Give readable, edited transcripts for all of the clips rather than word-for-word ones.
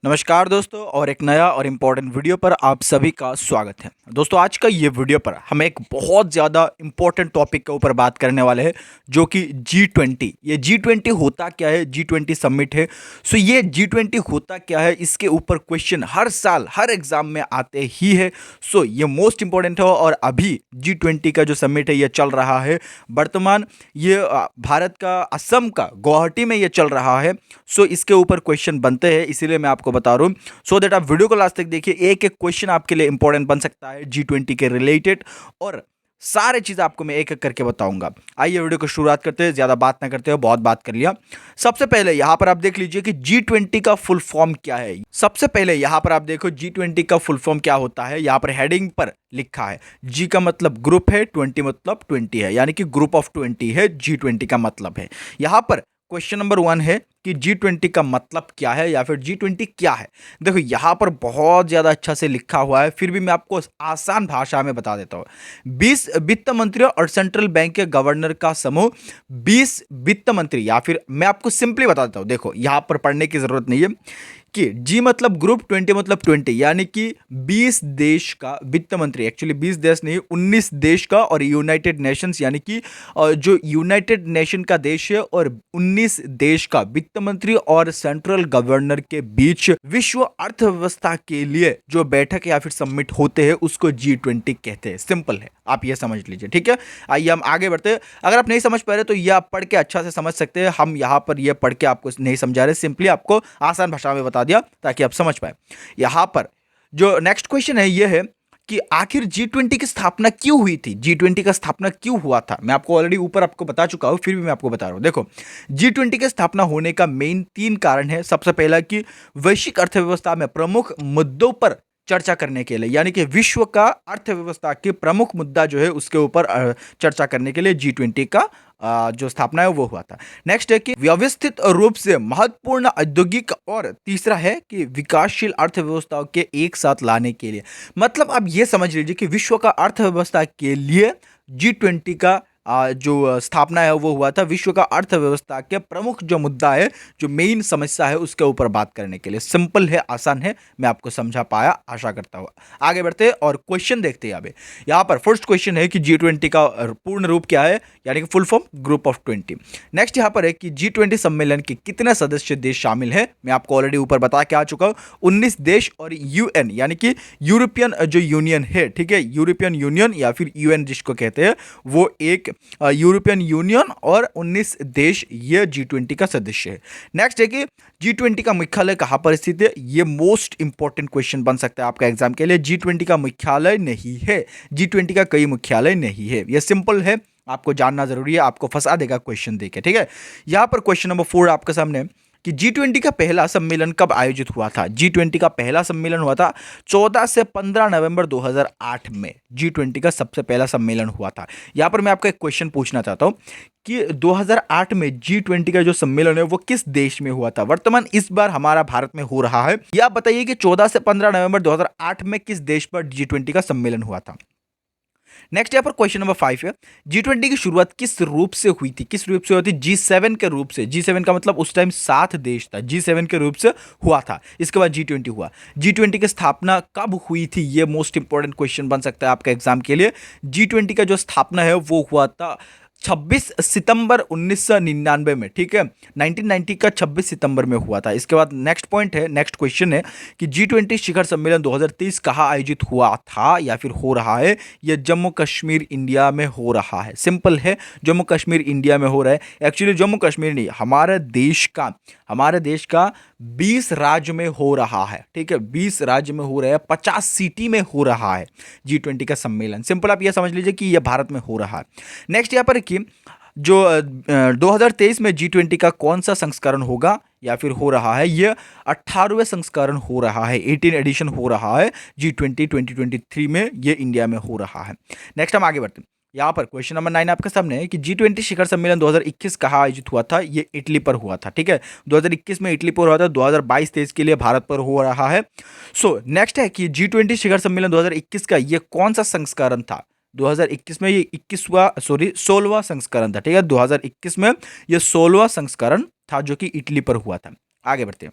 नमस्कार दोस्तों और एक नया और इम्पोर्टेंट वीडियो पर आप सभी का स्वागत है। दोस्तों आज का ये वीडियो पर हम एक बहुत ज़्यादा इम्पोर्टेंट टॉपिक के ऊपर बात करने वाले हैं जो कि G20। ये G20 होता क्या है? G20 समिट है। सो ये G20 होता क्या है, इसके ऊपर क्वेश्चन हर साल हर एग्जाम में आते ही है। सो ये मोस्ट इम्पोर्टेंट है और अभी G20 का जो समिट है ये चल रहा है वर्तमान। ये भारत का असम का गुवाहाटी में ये चल रहा है। सो इसके ऊपर क्वेश्चन बनते हैं, इसीलिए मैं आपको बता रहा हूँ सो दैट आप वीडियो को लास्ट तक देखिए। एक एक क्वेश्चन आपके लिए इंपॉर्टेंट बन सकता है G20 के रिलेटेड और सारे चीज आपको मैं एक एक करके बताऊंगा। आइए वीडियो को शुरुआत करते हैं, ज्यादा बात ना करते हो, बहुत बात कर लिया। सबसे पहले यहां पर आप देख लीजिए कि G20 का फुल फॉर्म क्या है। सबसे पहले यहां पर आप देखो G20 का फुल फॉर्म क्या होता है। यहां पर हेडिंग पर लिखा है G का मतलब ग्रुप है, 20 मतलब 20 है, यानी कि ग्रुप ऑफ 20 है G20 का मतलब है। यहां पर क्वेश्चन नंबर 1 है कि G20 का मतलब क्या है या फिर G20 क्या है। देखो यहां पर बहुत ज्यादा अच्छा से लिखा हुआ है, फिर भी मैं आपको आसान भाषा में बता देता हूं। 20 वित्त मंत्रियों और सेंट्रल बैंक के गवर्नर का समूह 20 वित्त मंत्री, या फिर मैं आपको सिंपली बता देता हूं। देखो यहां पर पढ़ने की जरूरत नहीं है कि G मतलब ग्रुप, 20 मतलब 20, यानी कि 20 देश का वित्त मंत्री, एक्चुअली 20 देश नहीं 19 देश का, और यूनाइटेड नेशंस यानी कि जो यूनाइटेड नेशन का देश है और 19 देश का वित्त मंत्री और सेंट्रल गवर्नर के बीच विश्व अर्थव्यवस्था के लिए जो बैठक या फिर समिट होते हैं उसको G20 कहते हैं। सिंपल है, आप ये समझ लीजिए, ठीक है। आइए हम आगे बढ़ते हैं। अगर आप नहीं समझ पा रहे तो ये आप पढ़ के अच्छा से समझ सकते हैं। हम यहाँ पर ये पढ़ के आपको नहीं समझा रहे, सिंपली आपको आसान भाषा में बता दिया ताकि आप समझ पाए। यहाँ पर जो नेक्स्ट क्वेश्चन है ये है कि आखिर G20 की स्थापना क्यों हुई थी। G20 का स्थापना क्यों हुआ था, मैं आपको ऑलरेडी ऊपर आपको बता चुका हूं, फिर भी मैं आपको बता रहा हूं। देखो G20 की स्थापना होने का मेन 3 कारण है। सबसे पहला कि वैश्विक अर्थव्यवस्था में प्रमुख मुद्दों पर चर्चा करने के लिए, यानी कि विश्व का अर्थव्यवस्था के प्रमुख मुद्दा जो है उसके ऊपर चर्चा करने के लिए G20 का जो स्थापना है वो हुआ था। नेक्स्ट है कि व्यवस्थित रूप से महत्वपूर्ण औद्योगिक, और तीसरा है कि विकासशील अर्थव्यवस्थाओं के एक साथ लाने के लिए। मतलब आप ये समझ लीजिए कि विश्व का अर्थव्यवस्था के लिए G20 का जो स्थापना है वो हुआ था विश्व का अर्थव्यवस्था के प्रमुख जो मुद्दा है, जो मेन समस्या है उसके ऊपर बात करने के लिए। सिंपल है, आसान है, मैं आपको समझा पाया आशा करता हूं। आगे बढ़ते हैं और क्वेश्चन देखते हैं। अभी यहां पर फर्स्ट क्वेश्चन है कि G20 का पूर्ण रूप क्या है, यानी कि full form group of 20। Next यहां पर है कि G20 सम्मेलन के कितने सदस्य देश शामिल है। मैं आपको ऑलरेडी ऊपर बता के आ चुका हूं, 19 देश और UN यानी कि यूरोपियन जो यूनियन है, ठीक है, यूरोपियन यूनियन या फिर UN जिसको कहते हैं, वो एक यूरोपियन यूनियन और 19 देश ये G20 का सदस्य है। नेक्स्ट है कि G20 का मुख्यालय कहां पर स्थित है। ये मोस्ट इंपॉर्टेंट क्वेश्चन बन सकता है आपका एग्जाम के लिए। G20 का मुख्यालय नहीं है, G20 का कई मुख्यालय नहीं है, ये सिंपल है, आपको जानना जरूरी है, आपको फंसा देगा क्वेश्चन देके, ठीक है। यहां पर क्वेश्चन नंबर 4 आपके सामने कि G20 का पहला सम्मेलन कब आयोजित हुआ था। G20 का पहला सम्मेलन हुआ था 14 से 15 नवंबर 2008 में G20 का सबसे पहला सम्मेलन हुआ था। यहां पर मैं आपको एक क्वेश्चन पूछना चाहता हूं कि 2008 में G20 का जो सम्मेलन है वो किस देश में हुआ था। वर्तमान इस बार हमारा भारत में हो रहा है। यह आप बताइए कि 14 से 15 नवंबर 2008 में किस देश पर G20 का सम्मेलन हुआ था। नेक्स्ट यहाँ पर क्वेश्चन नंबर 5 है, G20 की शुरुआत किस रूप से हुई थी। किस रूप से हुई थी? G7 के रूप से। G7 का मतलब उस टाइम 7 देश था, G7 के रूप से हुआ था, इसके बाद G20 हुआ। G20 की स्थापना कब हुई थी, ये मोस्ट इंपॉर्टेंट क्वेश्चन बन सकता है आपका एग्जाम के लिए। G20 का जो स्थापना है वो हुआ था 26 सितंबर 1999 में, ठीक है, 1990 का 26 सितंबर में हुआ था। इसके बाद नेक्स्ट पॉइंट है, नेक्स्ट क्वेश्चन है कि G20 शिखर सम्मेलन 2023 कहाँ आयोजित हुआ था या फिर हो रहा है। यह जम्मू कश्मीर इंडिया में हो रहा है। सिंपल है, जम्मू कश्मीर इंडिया में हो रहा है। एक्चुअली जम्मू कश्मीर नहीं, हमारे देश का 20 राज्य में हो रहा है, ठीक है, 20 राज्य में हो रहा है, 50 सिटी में हो रहा है G20 का सम्मेलन। सिंपल आप यह समझ लीजिए कि यह भारत में हो रहा है। नेक्स्ट यहां पर कि जो 2023 में G20 का कौन सा संस्करण होगा या फिर हो रहा है, यह 18वें संस्करण हो रहा है, 18 एडिशन हो रहा है G20 2023 में, यह इंडिया में हो रहा है। नेक्स्ट हम आगे बढ़ते हैं। यहाँ पर क्वेश्चन नंबर 9 आपके सामने है कि G20 शिखर सम्मेलन 2021 कहाँ आयोजित हुआ था। ये इटली पर हुआ था, ठीक है, 2021 में इटली पर हुआ था, 2022-23 के लिए भारत पर हो रहा है। सो नेक्स्ट है कि G20 शिखर सम्मेलन 2021 का ये कौन सा संस्करण था। 2021 में ये 16वां संस्करण था, ठीक है, 2021 में ये 16वां संस्करण था जो कि इटली पर हुआ था। आगे बढ़ते हैं।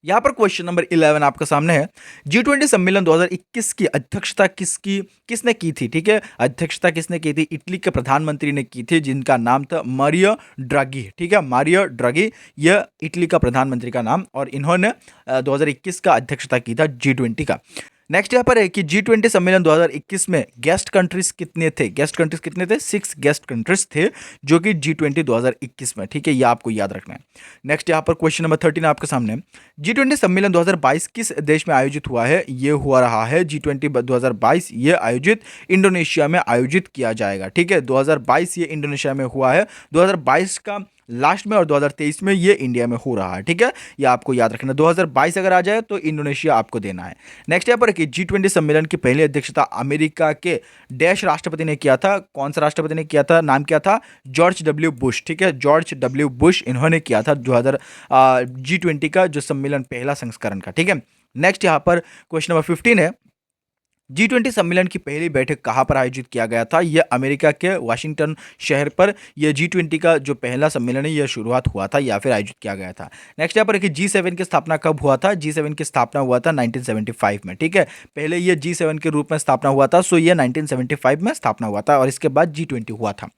यहाँ पर क्वेश्चन नंबर 11 आपके सामने है। G20 सम्मेलन 2021 की अध्यक्षता किसने की थी? ठीक है, अध्यक्षता किसने की थी? इटली के प्रधानमंत्री ने की थी, जिनका नाम था मारियो ड्रागी। ठीक है, मारियो ड्रागी, यह इटली का प्रधानमंत्री का नाम, और इन्होंने 2021 का अध्यक्षता की था G20 का। नेक्स्ट यहाँ पर है कि G20 सम्मेलन 2021 में गेस्ट कंट्रीज कितने थे? गेस्ट कंट्रीज कितने थे? 6 गेस्ट कंट्रीज थे जो कि G20 2021 में। ठीक है, ये आपको याद रखना है। नेक्स्ट यहाँ पर क्वेश्चन नंबर 13 आपके सामने। G20 सम्मेलन 2022 किस देश में आयोजित हुआ है? ये हुआ रहा है G20 2022, ये आयोजित इंडोनेशिया में आयोजित किया जाएगा। ठीक है, 2022 ये इंडोनेशिया में हुआ है, 2022 का लास्ट में, और 2023 में ये इंडिया में हो रहा है। ठीक है, ये आपको याद रखना। 2022 अगर आ जाए तो इंडोनेशिया आपको देना है। नेक्स्ट यहाँ पर कि G20 सम्मेलन की पहली अध्यक्षता अमेरिका के डैश राष्ट्रपति ने किया था। कौन सा राष्ट्रपति ने किया था? नाम क्या था? George W Bush. ठीक है, जॉर्ज डब्ल्यू बुश, इन्होंने किया था G20 का जो सम्मेलन पहला संस्करण का। ठीक है, नेक्स्ट यहाँ पर क्वेश्चन नंबर 15 है। G20 सम्मेलन की पहली बैठक कहाँ पर आयोजित किया गया था? यह अमेरिका के वाशिंगटन शहर पर यह G20 का जो पहला सम्मेलन है, यह शुरुआत हुआ था या फिर आयोजित किया गया था। नेक्स्ट यहाँ पर कि G7 की स्थापना कब हुआ था? G7 की स्थापना हुआ था 1975 में। ठीक है, पहले यह G7 के रूप में स्थापना हुआ था, सो यह 1975 में स्थापना हुआ था, और इसके बाद G20 हुआ था।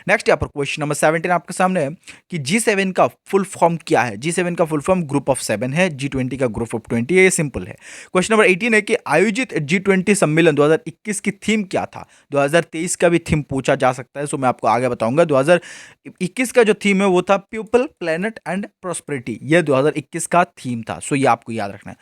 नेक्स्ट यहाँ पर क्वेश्चन नंबर 17 आपके सामने है कि G7 का फुल फॉर्म क्या है? G7 का फुल फॉर्म ग्रुप ऑफ 7 है, G20 का ग्रुप ऑफ 20 है, ये सिंपल है। क्वेश्चन नंबर 18 है कि आयोजित G20 सम्मेलन 2021 की थीम क्या था? 2023 का भी थीम पूछा जा सकता है, सो मैं आपको आगे बताऊंगा। 2021 का जो थीम है वो था पीपल, प्लेनेट एंड प्रोस्पेरिटी, यह 2021 का थीम था, सो ये आपको याद रखना है।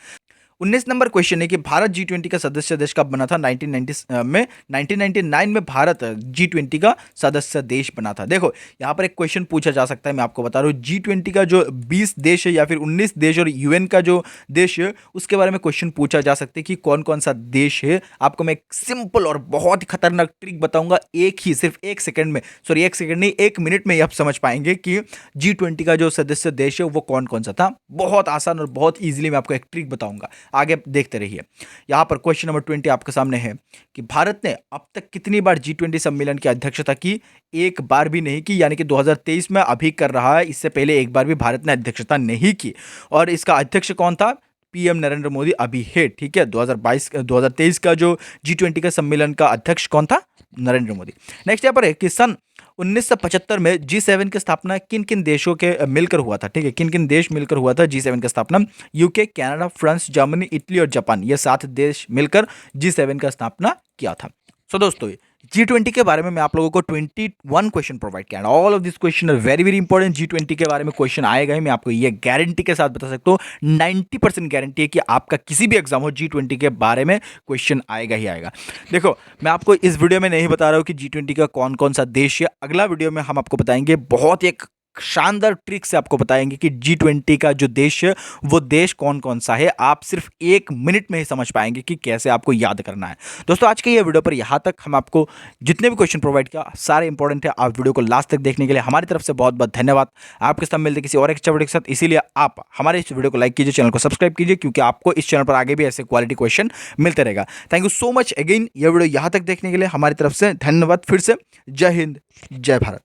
19 नंबर क्वेश्चन है कि भारत G20 का सदस्य देश कब बना था? 1999 में भारत G20 का सदस्य देश बना था। देखो यहाँ पर एक क्वेश्चन पूछा जा सकता है, मैं आपको बता रहा हूँ। G20 का जो 20 देश है या फिर 19 देश और UN का जो देश है, उसके बारे में क्वेश्चन पूछा जा सकता है कि कौन कौन सा देश है। आपको मैं एक सिंपल और बहुत ही खतरनाक ट्रिक बताऊंगा, सिर्फ एक सेकंड में, सॉरी एक सेकंड नहीं, 1 मिनट में ही आप समझ पाएंगे कि G20 का जो सदस्य देश है वो कौन कौन सा था। बहुत आसान और बहुत ईजिली मैं आपको एक ट्रिक बताऊंगा, आगे देखते रहिए। यहां पर क्वेश्चन नंबर 20 आपके सामने है कि भारत ने अब तक कितनी बार G20 सम्मेलन की अध्यक्षता की? एक बार भी नहीं की, यानी कि 2023 में अभी कर रहा है, इससे पहले एक बार भी भारत ने अध्यक्षता नहीं की। और इसका अध्यक्ष कौन था? पीएम नरेंद्र मोदी अभी है। ठीक है, 2023 का जो G20 का सम्मेलन का अध्यक्ष कौन था? नरेंद्र मोदी। नेक्स्ट यहाँ पर है कि सन 1975 में G7 की स्थापना किन किन देशों के मिलकर हुआ था? ठीक है, किन किन देश मिलकर हुआ था G7 की स्थापना? UK, Canada, France, Germany, Italy और जापान, ये 7 देश मिलकर G7 का स्थापना किया था। सो दोस्तों, G20 के बारे में मैं आप लोगों को 21 क्वेश्चन प्रोवाइड किया। All of this question are very very important. G20 के बारे में क्वेश्चन आएगा ही, मैं आपको ये गारंटी के साथ बता सकता हूँ। 90% गारंटी है कि आपका किसी भी एग्जाम हो, G20 के बारे में क्वेश्चन आएगा ही आएगा। देखो, मैं आपको इस वीडियो में नहीं बता रहा हूँ कि G20 का कौन कौन सा देश है। अगला वीडियो में हम आपको बताएंगे, बहुत ही एक शानदार ट्रिक से आपको बताएंगे कि G20 का जो देश है वो देश कौन कौन सा है। आप सिर्फ 1 मिनट में ही समझ पाएंगे कि कैसे आपको याद करना है। दोस्तों, आज के ये वीडियो पर यहाँ तक हम आपको जितने भी क्वेश्चन प्रोवाइड किया सारे इंपॉर्टेंट है। आप वीडियो को लास्ट तक देखने के लिए हमारी तरफ से बहुत बहुत धन्यवाद। आपके साथ मिलते किसी और एक वीडियो के साथ, इसीलिए आप हमारे इस वीडियो को लाइक कीजिए, चैनल को सब्सक्राइब कीजिए, क्योंकि आपको इस चैनल पर आगे भी ऐसे क्वालिटी क्वेश्चन मिलते रहेगा। Thank you so much again, ये वीडियो यहाँ तक देखने के लिए हमारी तरफ से धन्यवाद। फिर से जय हिंद, जय भारत।